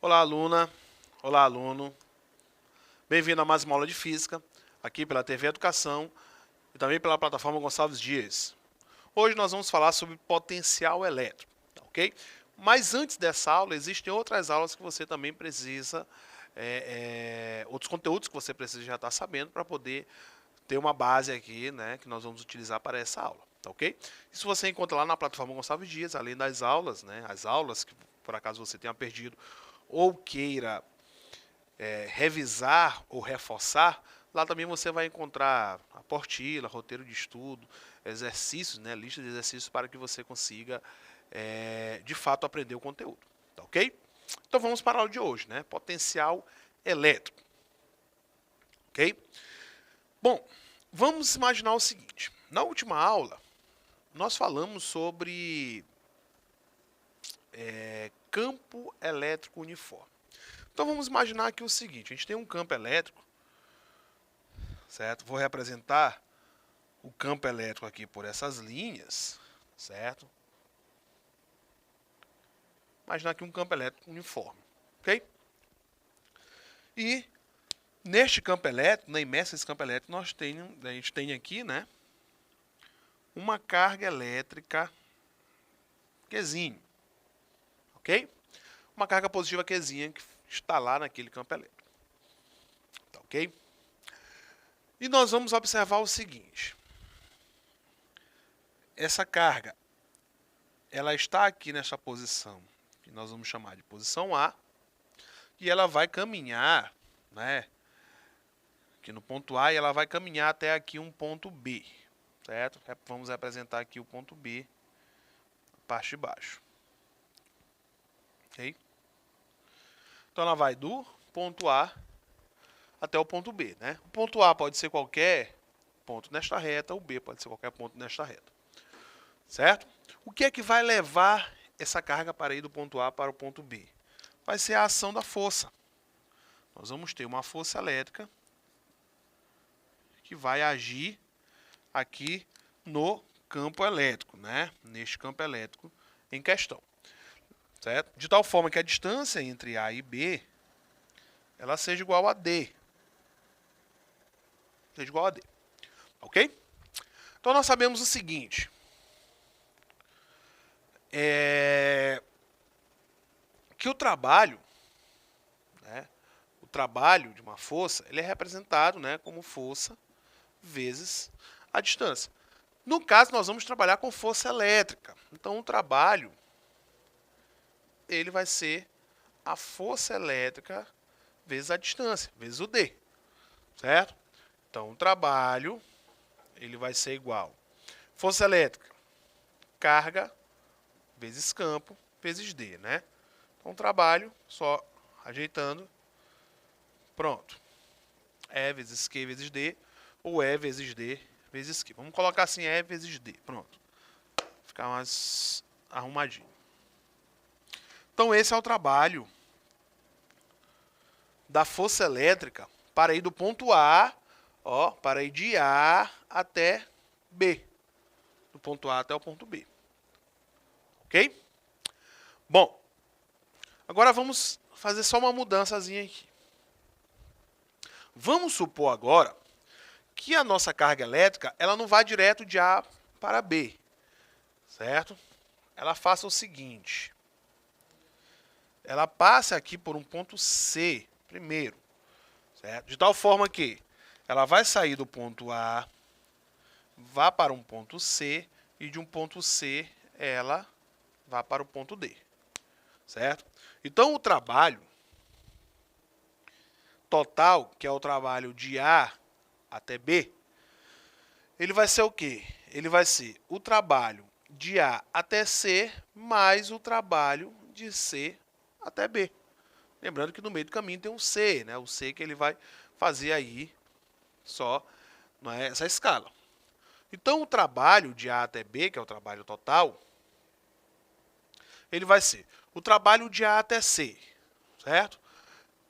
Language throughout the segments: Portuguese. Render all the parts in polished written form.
Olá, aluna. Olá, aluno. Bem-vindo a mais uma aula de Física, aqui pela TV Educação e também pela plataforma Gonçalves Dias. Hoje nós vamos falar sobre potencial elétrico, ok? Mas antes dessa aula, existem outras aulas que você também precisa, outros conteúdos que você precisa já estar sabendo para poder ter uma base aqui, né, que nós vamos utilizar para essa aula, ok? Isso você encontra lá na plataforma Gonçalves Dias, além das aulas, né, as aulas que por acaso você tenha perdido ou queira revisar ou reforçar, lá também você vai encontrar a apostila, roteiro de estudo, exercícios, né, lista de exercícios para que você consiga, de fato, aprender o conteúdo, tá ok? Então vamos para a aula de hoje, né, potencial elétrico, ok? Bom, vamos imaginar o seguinte, na última aula nós falamos sobre campo elétrico uniforme. Então vamos imaginar aqui o seguinte, a gente tem um campo elétrico, certo? Vou representar o campo elétrico aqui por essas linhas, certo? Imaginar aqui um campo elétrico uniforme, ok? E neste campo elétrico, na imersa desse campo elétrico, a gente tem aqui, né, uma carga elétrica Qzinho, ok? Uma carga positiva Qzinha que está lá naquele campo elétrico, tá ok? E nós vamos observar o seguinte, essa carga, ela está aqui nessa posição, que nós vamos chamar de posição A, e ela vai caminhar, né, aqui no ponto A, e ela vai caminhar até aqui um ponto B, certo? Vamos representar aqui o ponto B, a parte de baixo. Ok? Então ela vai do ponto A até o ponto B, né? O ponto A pode ser qualquer ponto nesta reta, o B pode ser qualquer ponto nesta reta. Certo? O que é que vai levar essa carga para ir do ponto A para o ponto B? Vai ser a ação da força. Nós vamos ter uma força elétrica que vai agir aqui no campo elétrico, né? Neste campo elétrico em questão. Certo? De tal forma que a distância entre A e B ela seja igual a D. Seja igual a D. Ok? Então nós sabemos o seguinte. Que o trabalho, né, o trabalho de uma força, ele é representado, né, como força vezes a distância. No caso, nós vamos trabalhar com força elétrica. Então o trabalho ele vai ser a força elétrica vezes a distância, vezes o D, certo? Então, o trabalho, ele vai ser igual. Força elétrica, carga, vezes campo, vezes D, né? Então, trabalho, só ajeitando, pronto. E vezes Q vezes D, ou E vezes D vezes Q. Vamos colocar assim, E vezes D, pronto. Ficar mais arrumadinho. Então, esse é o trabalho da força elétrica para ir do ponto A, ó, para ir de A até B. Do ponto A até o ponto B. Ok? Bom, agora vamos fazer só uma mudançazinha aqui. Vamos supor agora que a nossa carga elétrica ela não vá direto de A para B, certo? Ela faça o seguinte. Ela passa aqui por um ponto C primeiro, certo? De tal forma que ela vai sair do ponto A, vá para um ponto C, e de um ponto C ela vá para o ponto D, certo? Então o trabalho total, que é o trabalho de A até B, ele vai ser o quê? Ele vai ser o trabalho de A até C mais o trabalho de C até B. Lembrando que no meio do caminho tem um C, né? O C que ele vai fazer aí só, não é, essa escala. Então o trabalho de A até B, que é o trabalho total, ele vai ser o trabalho de A até C, certo?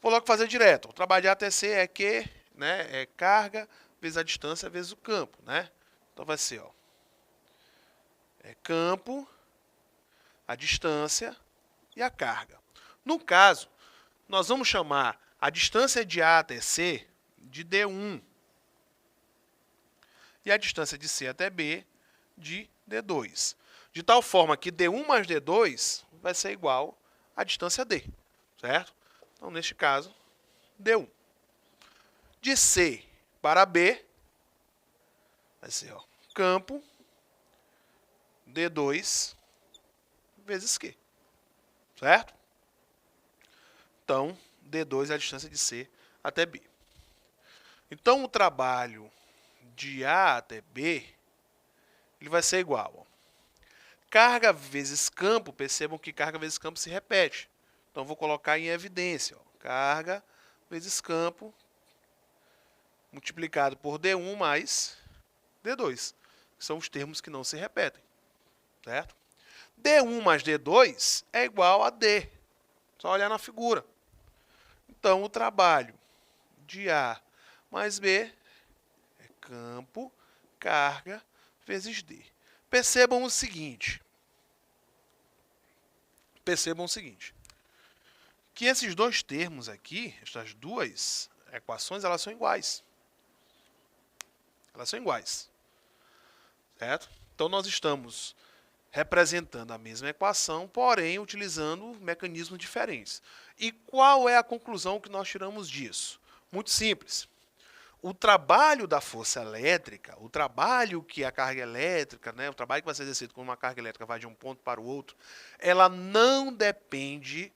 Vou logo fazer direto. O trabalho de A até C é Q, né? É carga vezes a distância vezes o campo, né? Então vai ser, ó, é campo, a distância e a carga. No caso, nós vamos chamar a distância de A até C de D1 e a distância de C até B de D2. De tal forma que D1 mais D2 vai ser igual à distância D, certo? Então, neste caso, D1. De C para B, vai ser, ó, campo D2 vezes Q, certo? Então, D2 é a distância de C até B. Então, o trabalho de A até B, ele vai ser igual, ó, carga vezes campo. Percebam que carga vezes campo se repete. Então, vou colocar em evidência, ó, carga vezes campo multiplicado por D1 mais D2, que são os termos que não se repetem, certo? D1 mais D2 é igual a D. Só olhar na figura. Então, o trabalho de A mais B é campo, carga, vezes D. Percebam o seguinte. Que esses dois termos aqui, estas duas equações, elas são iguais. Elas são iguais. Certo? Então, nós estamos representando a mesma equação, porém utilizando mecanismos diferentes. E qual é a conclusão que nós tiramos disso? Muito simples. O trabalho da força elétrica, o trabalho que a carga elétrica, né, o trabalho que vai ser exercido quando uma carga elétrica vai de um ponto para o outro, ela não depende,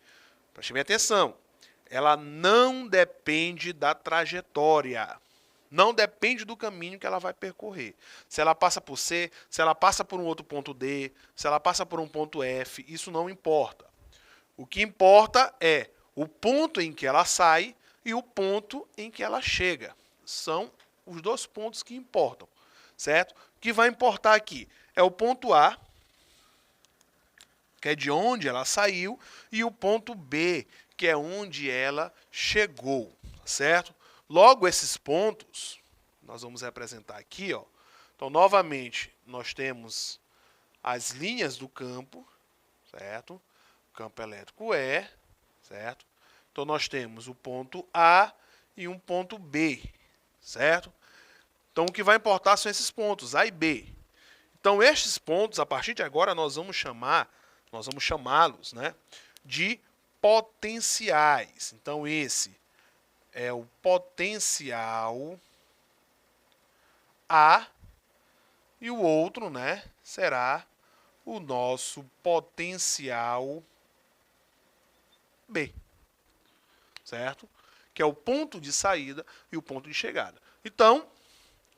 preste bem atenção, ela não depende da trajetória. Não depende do caminho que ela vai percorrer. Se ela passa por C, se ela passa por um outro ponto D, se ela passa por um ponto F, isso não importa. O que importa é o ponto em que ela sai e o ponto em que ela chega. São os dois pontos que importam, certo? O que vai importar aqui é o ponto A, que é de onde ela saiu, e o ponto B, que é onde ela chegou, certo? Logo, esses pontos, nós vamos representar aqui, ó. Então, novamente, nós temos as linhas do campo, certo? O campo elétrico E, certo? Então, nós temos o ponto A e um ponto B, certo? Então, o que vai importar são esses pontos, A e B. Então, estes pontos, a partir de agora, nós vamos chamá-los, né, de potenciais. Então, esse é o potencial A e o outro, né, será o nosso potencial B, certo? Que é o ponto de saída e o ponto de chegada. Então,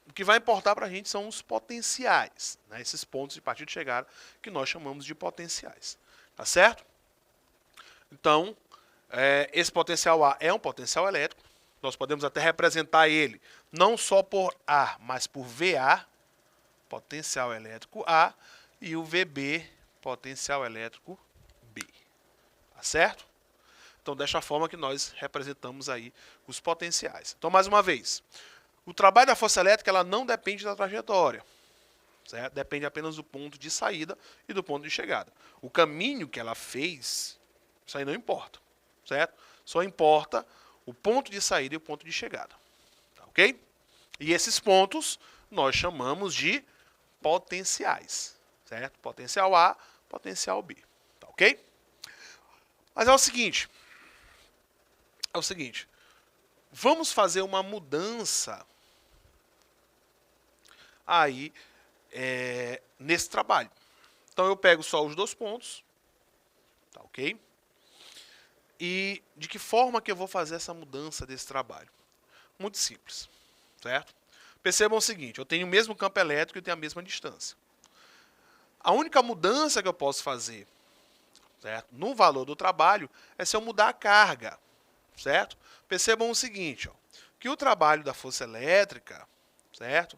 o que vai importar para a gente são os potenciais, né, esses pontos de partida de chegada que nós chamamos de potenciais, tá certo? Então, esse potencial A é um potencial elétrico. Nós podemos até representar ele não só por A, mas por VA, potencial elétrico A, e o VB, potencial elétrico B. Tá certo? Então, desta forma que nós representamos aí os potenciais. Então, mais uma vez, o trabalho da força elétrica ela não depende da trajetória. Certo? Depende apenas do ponto de saída e do ponto de chegada. O caminho que ela fez, isso aí não importa. Certo? Só importa o ponto de saída e o ponto de chegada. Tá, ok? E esses pontos nós chamamos de potenciais. Certo? Potencial A, potencial B. Tá, ok? Mas é o seguinte. Vamos fazer uma mudança aí nesse trabalho. Então eu pego só os dois pontos. Tá, ok? E de que forma que eu vou fazer essa mudança desse trabalho? Muito simples, certo? Percebam o seguinte, eu tenho o mesmo campo elétrico e tenho a mesma distância. A única mudança que eu posso fazer, certo, no valor do trabalho é se eu mudar a carga, certo? Percebam o seguinte, ó, que o trabalho da força elétrica, certo,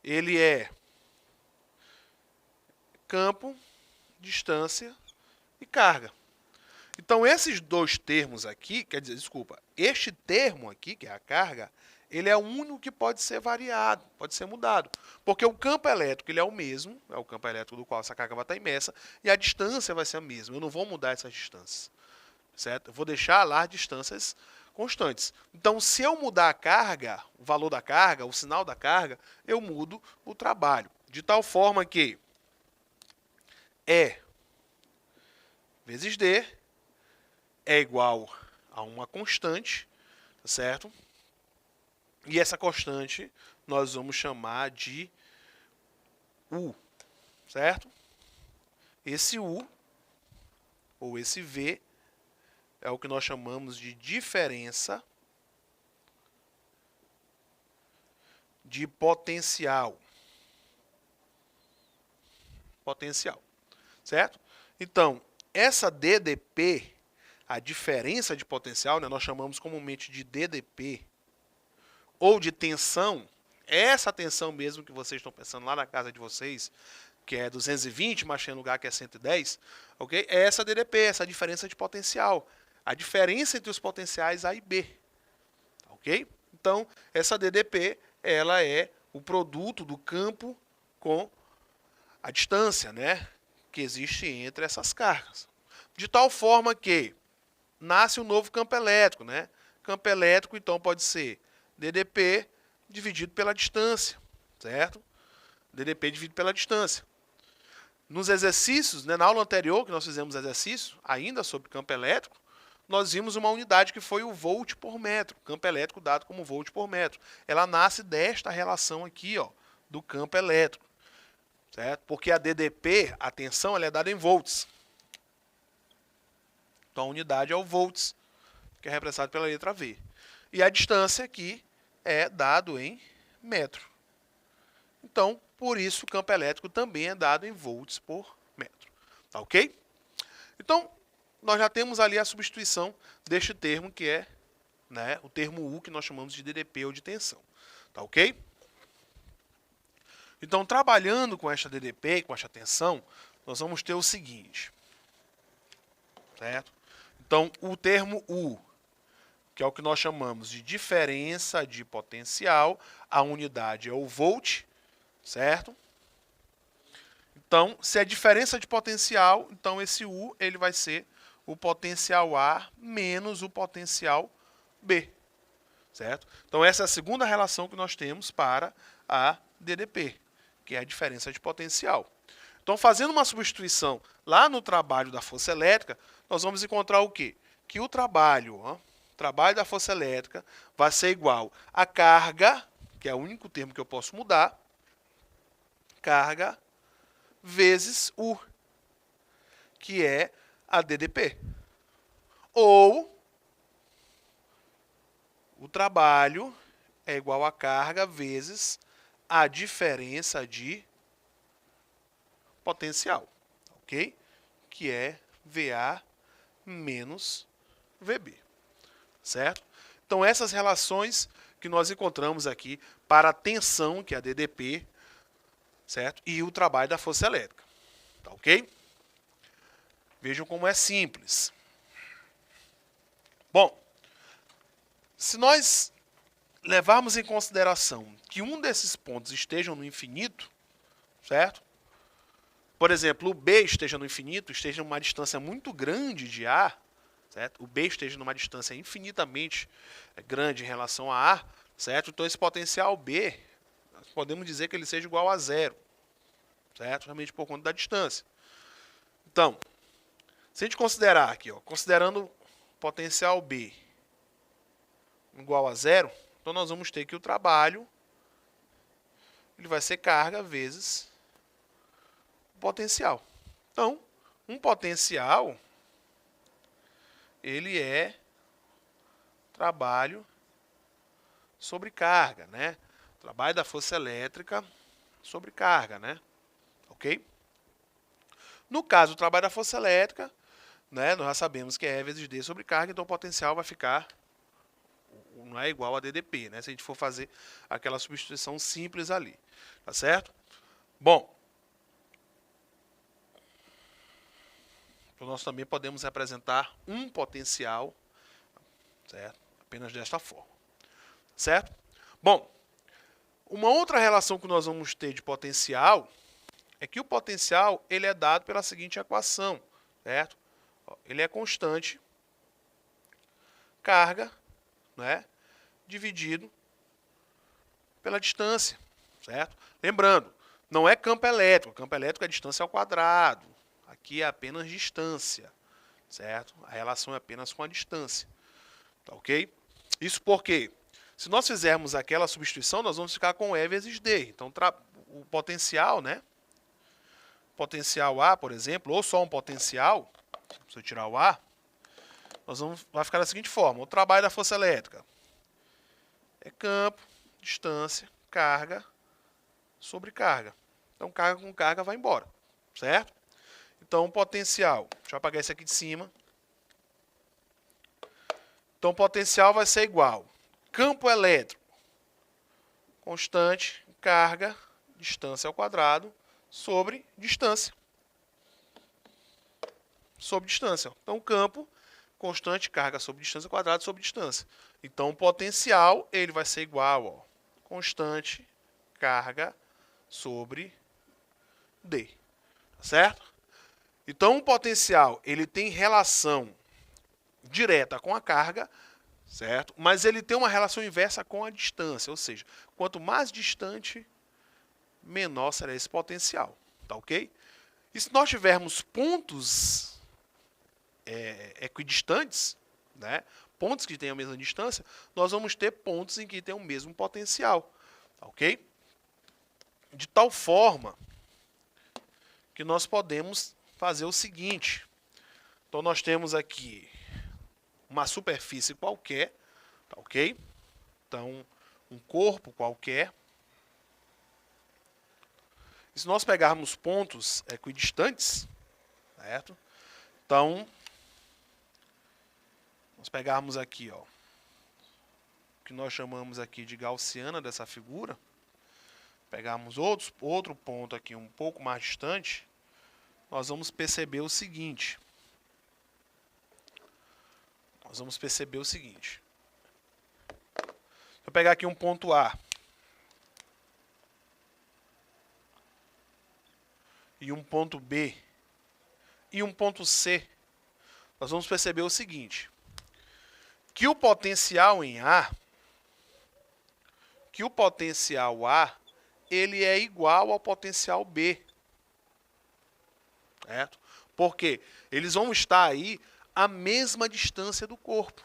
ele é campo, distância e carga. Então, esses dois termos aqui, quer dizer, desculpa, este termo aqui, que é a carga, ele é o único que pode ser variado, pode ser mudado. Porque o campo elétrico ele é o mesmo, é o campo elétrico do qual essa carga vai estar imersa, e a distância vai ser a mesma. Eu não vou mudar essas distâncias, certo? Eu vou deixar lá as distâncias constantes. Então, se eu mudar a carga, o valor da carga, o sinal da carga, eu mudo o trabalho. De tal forma que E vezes D é igual a uma constante, certo? E essa constante nós vamos chamar de U, certo? Esse U, ou esse V, é o que nós chamamos de diferença de potencial. Potencial, certo? Então, essa DDP, a diferença de potencial, né, nós chamamos comumente de DDP, ou de tensão, essa tensão mesmo que vocês estão pensando lá na casa de vocês, que é 220, mas tem lugar que é 110, ok? É essa DDP, essa diferença de potencial. A diferença entre os potenciais A e B, ok? Então, essa DDP, ela é o produto do campo com a distância, né, que existe entre essas cargas. De tal forma que nasce um novo campo elétrico, né? Campo elétrico, então, pode ser DDP dividido pela distância, certo? DDP dividido pela distância. Nos exercícios, né, na aula anterior que nós fizemos exercício, ainda sobre campo elétrico, nós vimos uma unidade que foi o volt por metro, campo elétrico dado como volt por metro. Ela nasce desta relação aqui, ó, do campo elétrico, certo? Porque a DDP, a tensão, ela é dada em volts. Então a unidade é o volts, que é representado pela letra V. E a distância aqui é dado em metro. Então, por isso, o campo elétrico também é dado em volts por metro. Tá ok? Então, nós já temos ali a substituição deste termo, que é, né, o termo U, que nós chamamos de DDP ou de tensão. Tá ok? Então, trabalhando com esta DDP, com esta tensão, nós vamos ter o seguinte. Certo? Então, o termo U, que é o que nós chamamos de diferença de potencial, a unidade é o volt, certo? Então, se é diferença de potencial, então esse U ele vai ser o potencial A menos o potencial B, certo? Então, essa é a segunda relação que nós temos para a DDP, que é a diferença de potencial. Então, fazendo uma substituição lá no trabalho da força elétrica, nós vamos encontrar o quê? Que o trabalho da força elétrica vai ser igual a carga, que é o único termo que eu posso mudar, carga vezes U, que é a DDP. Ou o trabalho é igual a carga vezes a diferença de potencial, ok? Que é VA menos VB, certo? Então, essas relações que nós encontramos aqui para a tensão, que é a DDP, certo? E o trabalho da força elétrica, tá ok? Vejam como é simples. Bom, se nós levarmos em consideração que um desses pontos esteja no infinito, certo? Por exemplo, o B esteja no infinito, esteja numa distância muito grande de A, certo? O B esteja numa distância infinitamente grande em relação a A, certo? Então, esse potencial B, nós podemos dizer que ele seja igual a zero, certo? Realmente por conta da distância. Então, se a gente considerar aqui, ó, considerando potencial B igual a zero, então nós vamos ter que o trabalho ele vai ser carga vezes potencial. Então, um potencial ele é trabalho sobre carga, né? Trabalho da força elétrica sobre carga, né? Ok? No caso do trabalho da força elétrica, né, nós já sabemos que é E vezes D sobre carga, então o potencial vai ficar não é igual a DDP, né? Se a gente for fazer aquela substituição simples ali, tá certo? Bom, Então, nós também podemos representar um potencial, certo? Apenas desta forma, certo? Bom, uma outra relação que nós vamos ter de potencial é que o potencial ele é dado pela seguinte equação, certo? Ele é constante, carga, né, dividido pela distância, certo? Lembrando, não é campo elétrico. Campo elétrico é distância ao quadrado. Aqui é apenas distância, certo? A relação é apenas com a distância, tá ok? Isso porque, se nós fizermos aquela substituição, nós vamos ficar com E vezes D. Então, o potencial, né? Potencial A, por exemplo, ou só um potencial, se eu tirar o A, vai ficar da seguinte forma. O trabalho da força elétrica é campo, distância, carga, sobre carga. Então, carga com carga vai embora, certo? Então, potencial, deixa eu apagar esse aqui de cima. Então, potencial vai ser igual. Campo elétrico, constante, carga, distância ao quadrado, sobre distância. Sobre distância. Então, campo, constante, carga sobre distância ao quadrado, sobre distância. Então, o potencial, ele vai ser igual, ó, constante, carga, sobre D. Certo? Então, o potencial, ele tem relação direta com a carga, certo? Mas ele tem uma relação inversa com a distância, ou seja, quanto mais distante, menor será esse potencial, tá ok? E se nós tivermos pontos equidistantes, né, pontos que têm a mesma distância, nós vamos ter pontos em que tem o mesmo potencial, tá ok? De tal forma que nós podemos fazer o seguinte. Então, nós temos aqui uma superfície qualquer, tá ok? Então, um corpo qualquer. E se nós pegarmos pontos equidistantes, certo? Então, nós pegarmos aqui, ó, o que nós chamamos aqui de gaussiana dessa figura, pegarmos outro ponto aqui um pouco mais distante, nós vamos perceber o seguinte. Vou pegar aqui um ponto A e um ponto B e um ponto C. Nós vamos perceber o seguinte, que o potencial A, ele é igual ao potencial B. Certo? Porque eles vão estar aí a mesma distância do corpo.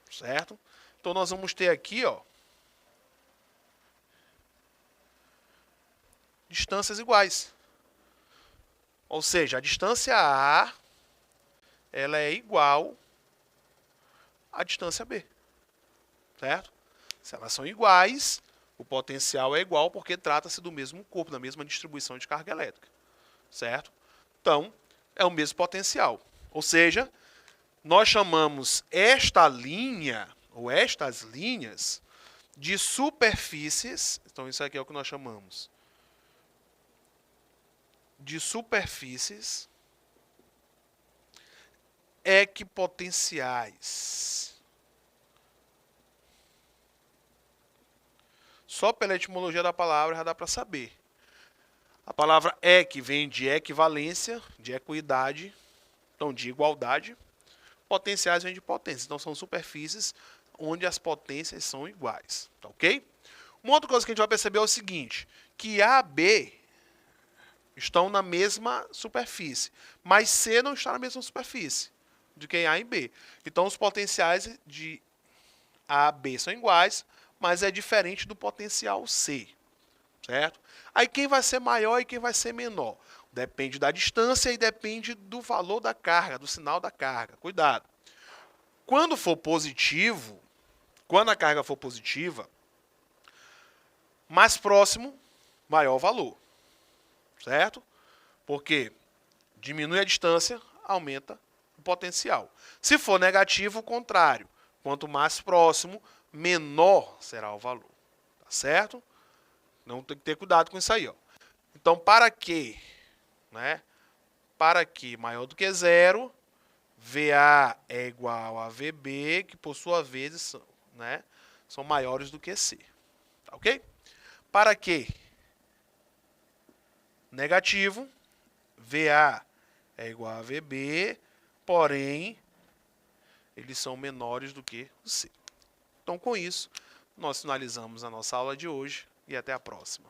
Certo? Então, nós vamos ter aqui, ó, distâncias iguais. Ou seja, a distância A, ela é igual à distância B. Certo? Se elas são iguais, o potencial é igual porque trata-se do mesmo corpo, da mesma distribuição de carga elétrica. Certo? Então, é o mesmo potencial. Ou seja, nós chamamos esta linha, ou estas linhas, de superfícies. Então, isso aqui é o que nós chamamos de superfícies equipotenciais. Só pela etimologia da palavra já dá para saber. A palavra equi vem de equivalência, de equidade, então de igualdade. Potenciais vem de potência, então são superfícies onde as potências são iguais, tá ok? Uma outra coisa que a gente vai perceber é o seguinte, que A e B estão na mesma superfície, mas C não está na mesma superfície de que A e B. Então os potenciais de A e B são iguais, mas é diferente do potencial C, certo? Aí quem vai ser maior e quem vai ser menor? Depende da distância e depende do valor da carga, do sinal da carga. Cuidado. Quando for positivo, quando a carga for positiva, mais próximo, maior o valor. Certo? Porque diminui a distância, aumenta o potencial. Se for negativo, o contrário. Quanto mais próximo, menor será o valor. Tá certo? Não tem que ter cuidado com isso aí, ó. Então, para para Q maior do que zero, VA é igual a VB, que por sua vez são, né, são maiores do que C. Tá ok? Para Q negativo, VA é igual a VB, porém, eles são menores do que o C. Então, com isso, nós finalizamos a nossa aula de hoje e até a próxima.